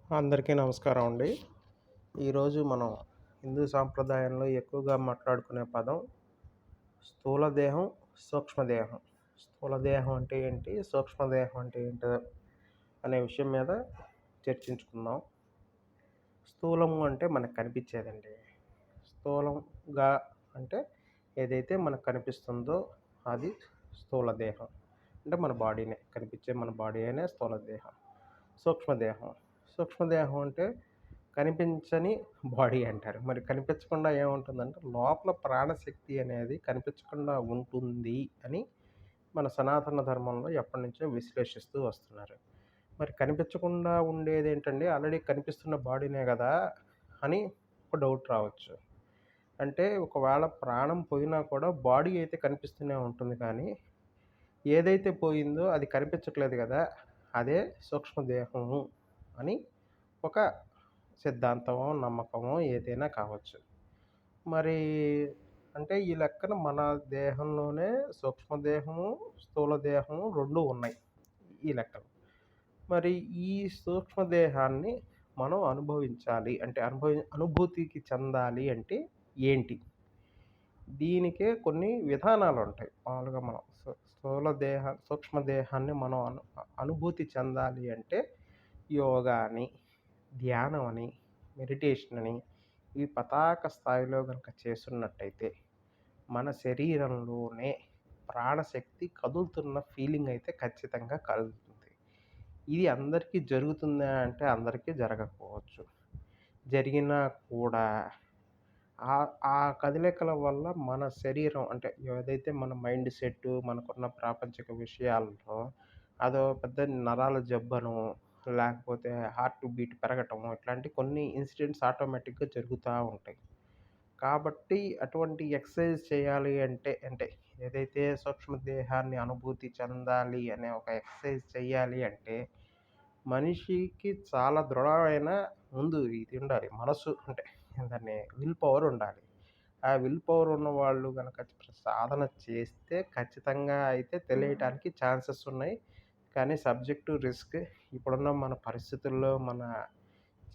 అందరికీ నమస్కారం అండి. ఈరోజు మనం హిందూ సాంప్రదాయంలో ఎక్కువగా మాట్లాడుకునే పదం స్థూల దేహం, సూక్ష్మదేహం. స్థూల దేహం అంటే ఏంటి? సూక్ష్మదేహం అంటే ఏంటో అనే విషయం మీద చర్చించుకుందాం. స్థూలము అంటే మనకు కనిపించేదండి. స్థూలంగా అంటే ఏదైతే మనకు కనిపిస్తుందో అది స్థూల దేహం. అంటే మన బాడీనే. కనిపించే మన బాడీయే స్థూల దేహం. సూక్ష్మదేహం. సూక్ష్మదేహం అంటే కనిపించని బాడీ అంటారు. మరి కనిపించకుండా ఏముంటుందంటే లోపల ప్రాణశక్తి అనేది కనిపించకుండా ఉంటుంది అని మన సనాతన ధర్మంలో ఎప్పటినుంచో విశ్లేషిస్తూ వస్తున్నారు. మరి కనిపించకుండా ఉండేదేంటండి? ఆల్రెడీ కనిపిస్తున్న బాడీనే గదా! అని ఒక డౌట్ రావచ్చు. అంటే ఒకవేళ ప్రాణం పోయినా కూడా బాడీ అయితే కనిపిస్తూనే ఉంటుంది కానీ, ఏదైతే పోయిందో అది కనిపించట్లేదు గదా! అదే సూక్ష్మదేహము అని ఒక సిద్ధాంతమో, నమ్మకమో ఏదైనా కావచ్చు. మరి అంటే ఈ లెక్కన మన దేహంలోనే సూక్ష్మదేహము, స్థూల దేహము 2 ఉన్నాయి. ఈ లెక్కన. మరి ఈ సూక్ష్మదేహాన్ని మనం అనుభవించాలి అంటే అనుభూతికి చెందాలి అంటే ఏంటి? దీనికే కొన్ని విధానాలుంటాయి. మామూలుగా మనం సూక్ష్మదేహాన్ని మనం అనుభూతి చెందాలి అంటే యోగా అని, ధ్యానం అని, మెడిటేషన్ అని ఈ పతాక స్థాయిలో గనక చేసున్నట్టయితే మన శరీరంలోనే ప్రాణశక్తి కదులుతున్న ఫీలింగ్ అయితే ఖచ్చితంగా కలుగుతుంది. ఇది అందరికీ జరుగుతుందా అంటే అందరికీ జరగకపోవచ్చు. జరిగినా కూడా ఆ కదలికల వల్ల మన శరీరం అంటే ఏదైతే మన మైండ్ సెట్టు, మనకున్న ప్రాపంచిక విషయాల్లో అదో పెద్ద నరాల జబ్బనో, లేకపోతే హార్ట్ బీట్ పెరగటమో ఇట్లాంటి కొన్ని ఇన్సిడెంట్స్ ఆటోమేటిక్‌గా జరుగుతా ఉంటాయి. కాబట్టి అటువంటి ఎక్సర్సైజ్ చేయాలి అంటే, అంటే ఏదైతే సూక్ష్మ దేహాన్ని అనుభూతి చెందాలి అనే ఒక ఎక్సర్సైజ్ చేయాలి అంటే, మనిషికి చాలా దృఢమైన ముందు ఇది ఉండాలి. మనసు అంటే దాన్ని విల్ పవర్ ఉండాలి. ఆ విల్ పవర్ ఉన్నవాళ్ళు గనక సాధన చేస్తే ఖచ్చితంగా అయితే తెలియటానికి ఛాన్సెస్ ఉన్నాయి. కానీ సబ్జెక్ట్ టు రిస్క్. ఇప్పుడున్న మన పరిస్థితుల్లో, మన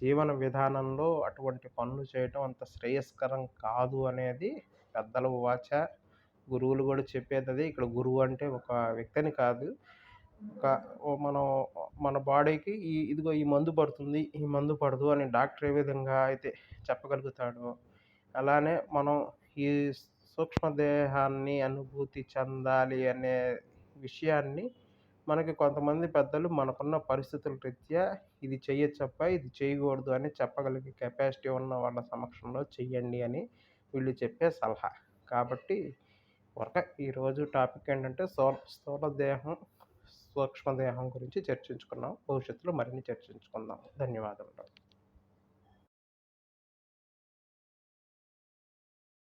జీవన విధానంలో అటువంటి పనులు చేయటం అంత శ్రేయస్కరం కాదు అనేది పెద్దల వాచ. గురువులు గూడా చెప్పేదదే. ఇక్కడ గురువు అంటే ఒక వ్యక్తిని కాదు. ఒక మనం మన బాడీకి ఇదిగో ఈ మందు పడుతుంది, ఈ మందు పడదు అని డాక్టర్ ఏ విధంగా అయితే చెప్పగలుగుతాడో, అలానే మనం ఈ సూక్ష్మదేహాన్ని అనుభూతి చెందాలి అనే విషయాన్ని మనకి కొంతమంది పెద్దలు మనకున్న పరిస్థితుల రీత్యా ఇది చెయ్యొచ్చబ్బా, ఇది చేయకూడదు అని చెప్పగలిగే కెపాసిటీ ఉన్న వాళ్ళ సమక్షంలో చెయ్యండి అని వీళ్ళు చెప్పే సలహా. కాబట్టి ఈరోజు టాపిక్ ఏంటంటే స్థూల దేహం, సూక్ష్మదేహం గురించి చర్చించుకున్నాం. భవిష్యత్తులో మరిన్ని చర్చించుకుందాం. ధన్యవాదములు.